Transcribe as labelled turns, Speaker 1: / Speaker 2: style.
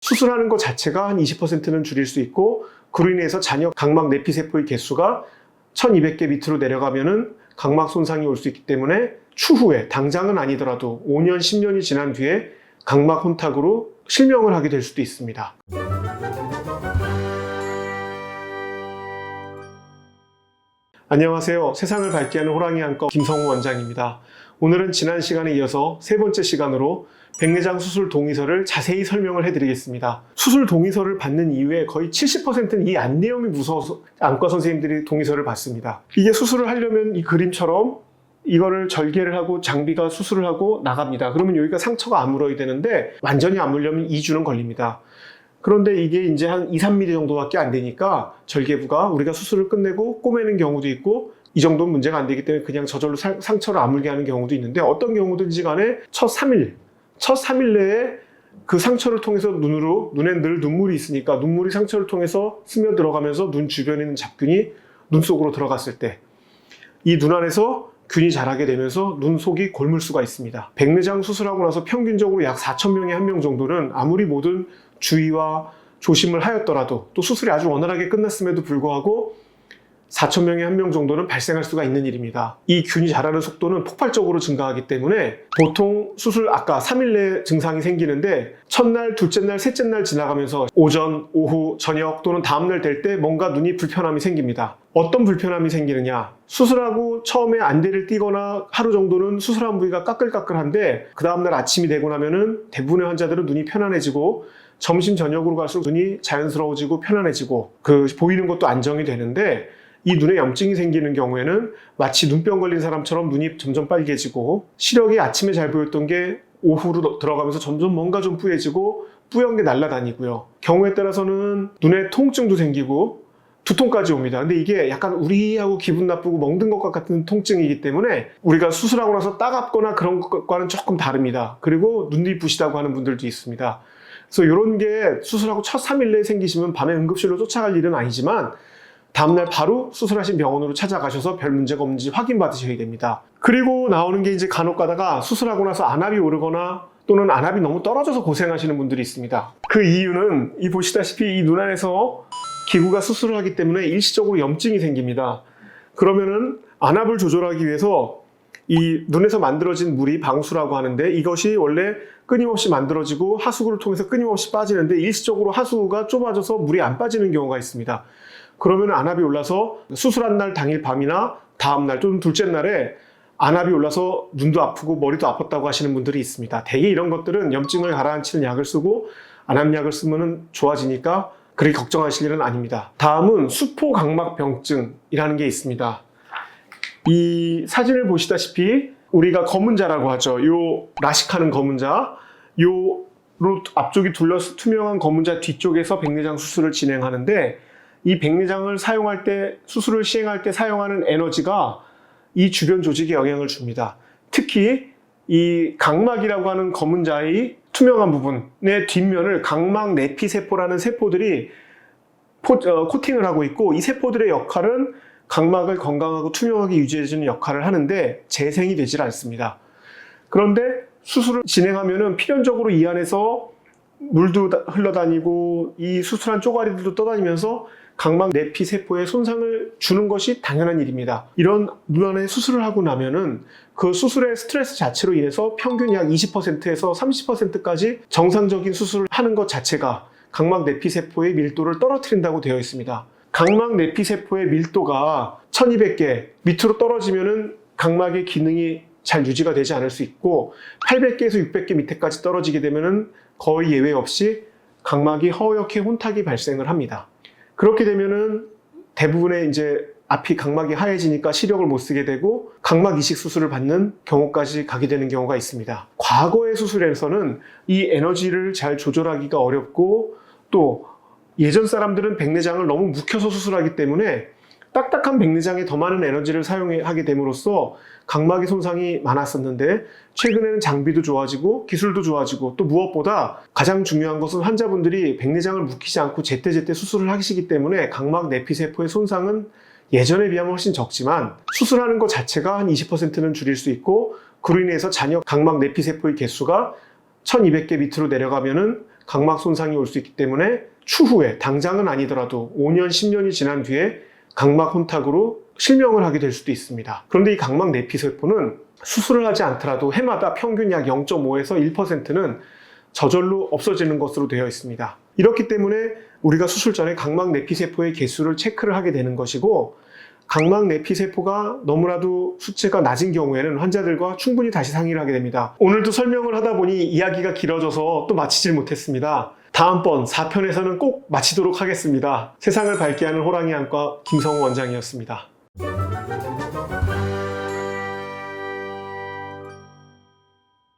Speaker 1: 수술하는 것 자체가 한 20%는 줄일 수 있고, 그로 인해서 잔여 각막 내피세포의 개수가 1200개 밑으로 내려가면은 각막 손상이 올 수 있기 때문에 추후에, 당장은 아니더라도 5년, 10년이 지난 뒤에 각막 혼탁으로 실명을 하게 될 수도 있습니다. 안녕하세요. 세상을 밝게 하는 호랑이 안과 김성우 원장입니다. 오늘은 지난 시간에 이어서 세 번째 시간으로 백내장 수술 동의서를 자세히 설명을 해드리겠습니다. 수술 동의서를 받는 이유에 거의 70%는 이 안내염이 무서워서 안과 선생님들이 동의서를 받습니다. 이게 수술을 하려면 이 그림처럼 이거를 절개를 하고 장비가 수술을 하고 나갑니다. 그러면 여기가 상처가 아물어야 되는데 완전히 아물려면 2주는 걸립니다. 그런데 이게 이제 한 2-3mm 정도밖에 안 되니까 절개부가 우리가 수술을 끝내고 꼬매는 경우도 있고, 이 정도는 문제가 안 되기 때문에 그냥 저절로 상처를 아물게 하는 경우도 있는데, 어떤 경우든지 간에 첫 3일 내에 그 상처를 통해서 눈에 늘 눈물이 있으니까 눈물이 상처를 통해서 스며 들어가면서 눈 주변에 있는 잡균이 눈 속으로 들어갔을 때 이 눈 안에서 균이 자라게 되면서 눈 속이 골물 수가 있습니다. 백내장 수술하고 나서 평균적으로 약 4,000명에 1명 정도는 아무리 모든 주의와 조심을 하였더라도, 또 수술이 아주 원활하게 끝났음에도 불구하고 4,000명에 1명 정도는 발생할 수가 있는 일입니다. 이 균이 자라는 속도는 폭발적으로 증가하기 때문에 보통 수술 아까 3일 내에 증상이 생기는데, 첫날, 둘째 날, 셋째 날 지나가면서 오전, 오후, 저녁 또는 다음날 될 때 뭔가 눈이 불편함이 생깁니다. 어떤 불편함이 생기느냐? 수술하고 처음에 안대를 띄거나 하루 정도는 수술한 부위가 까끌까끌한데, 그 다음날 아침이 되고 나면은 대부분의 환자들은 눈이 편안해지고, 점심 저녁으로 갈수록 눈이 자연스러워지고 편안해지고 보이는 것도 안정이 되는데, 이 눈에 염증이 생기는 경우에는 마치 눈병 걸린 사람처럼 눈이 점점 빨개지고, 시력이 아침에 잘 보였던 게 오후로 들어가면서 점점 뭔가 좀 뿌얘지고 뿌연 게 날아다니고요. 경우에 따라서는 눈에 통증도 생기고 두통까지 옵니다. 근데 이게 약간 우리하고 기분 나쁘고 멍든 것 같은 통증이기 때문에 우리가 수술하고 나서 따갑거나 그런 것과는 조금 다릅니다. 그리고 눈이 부시다고 하는 분들도 있습니다. 그래서 이런 게 수술하고 첫 3일 내에 생기시면 밤에 응급실로 쫓아갈 일은 아니지만, 다음날 바로 수술하신 병원으로 찾아가셔서 별 문제가 없는지 확인받으셔야 됩니다. 그리고 나오는 게 이제 간혹 가다가 수술하고 나서 안압이 오르거나 또는 안압이 너무 떨어져서 고생하시는 분들이 있습니다. 그 이유는 이 보시다시피 이 눈 안에서 기구가 수술을 하기 때문에 일시적으로 염증이 생깁니다. 그러면은 안압을 조절하기 위해서 이 눈에서 만들어진 물이 방수라고 하는데, 이것이 원래 끊임없이 만들어지고 하수구를 통해서 끊임없이 빠지는데, 일시적으로 하수구가 좁아져서 물이 안 빠지는 경우가 있습니다. 그러면 안압이 올라서 수술한 날 당일 밤이나 다음 날 또는 둘째 날에 안압이 올라서 눈도 아프고 머리도 아팠다고 하시는 분들이 있습니다. 대개 이런 것들은 염증을 가라앉히는 약을 쓰고 안압약을 쓰면 좋아지니까 그렇게 걱정하실 일은 아닙니다. 다음은 수포각막병증이라는 게 있습니다. 이 사진을 보시다시피 우리가 검은자라고 하죠. 요 라식하는 검은자, 요로 앞쪽이 둘러서 투명한 검은자 뒤쪽에서 백내장 수술을 진행하는데, 이 백내장을 사용할 때, 수술을 시행할 때 사용하는 에너지가 이 주변 조직에 영향을 줍니다. 특히 이 각막이라고 하는 검은자의 투명한 부분의 뒷면을 각막 내피세포라는 세포들이 코팅을 하고 있고, 이 세포들의 역할은 각막을 건강하고 투명하게 유지해주는 역할을 하는데 재생이 되질 않습니다. 그런데 수술을 진행하면은 필연적으로 이 안에서 물도 흘러다니고 이 수술한 쪼가리들도 떠다니면서 각막 내피세포에 손상을 주는 것이 당연한 일입니다. 이런 눈 안에 수술을 하고 나면은 그 수술의 스트레스 자체로 인해서 평균 약 20%에서 30%까지 정상적인 수술을 하는 것 자체가 각막 내피세포의 밀도를 떨어뜨린다고 되어 있습니다. 각막 내피세포의 밀도가 1200개 밑으로 떨어지면은 각막의 기능이 잘 유지가 되지 않을 수 있고, 800개에서 600개 밑에까지 떨어지게 되면은 거의 예외 없이 각막이 허옇게 혼탁이 발생을 합니다. 그렇게 되면은 대부분의 이제 앞이 각막이 하얘지니까 시력을 못 쓰게 되고 각막 이식 수술을 받는 경우까지 가게 되는 경우가 있습니다. 과거의 수술에서는 이 에너지를 잘 조절하기가 어렵고, 또 예전 사람들은 백내장을 너무 묵혀서 수술하기 때문에 딱딱한 백내장에 더 많은 에너지를 사용하게 됨으로써 각막의 손상이 많았었는데, 최근에는 장비도 좋아지고 기술도 좋아지고, 또 무엇보다 가장 중요한 것은 환자분들이 백내장을 묵히지 않고 제때제때 수술을 하시기 때문에 각막 내피세포의 손상은 예전에 비하면 훨씬 적지만 수술하는 것 자체가 한 20%는 줄일 수 있고, 그로 인해서 잔여 각막 내피세포의 개수가 1200개 밑으로 내려가면은 각막 손상이 올 수 있기 때문에 추후에 당장은 아니더라도 5년, 10년이 지난 뒤에 각막 혼탁으로 실명을 하게 될 수도 있습니다. 그런데 이 각막 내피세포는 수술을 하지 않더라도 해마다 평균 약 0.5에서 1%는 저절로 없어지는 것으로 되어 있습니다. 이렇기 때문에 우리가 수술 전에 각막 내피세포의 개수를 체크를 하게 되는 것이고, 각막 내피세포가 너무나도 수치가 낮은 경우에는 환자들과 충분히 다시 상의를 하게 됩니다. 오늘도 설명을 하다 보니 이야기가 길어져서 또 마치질 못했습니다. 다음번 4편에서는 꼭 마치도록 하겠습니다. 세상을 밝게 하는 호랑이 안과 김성우 원장이었습니다.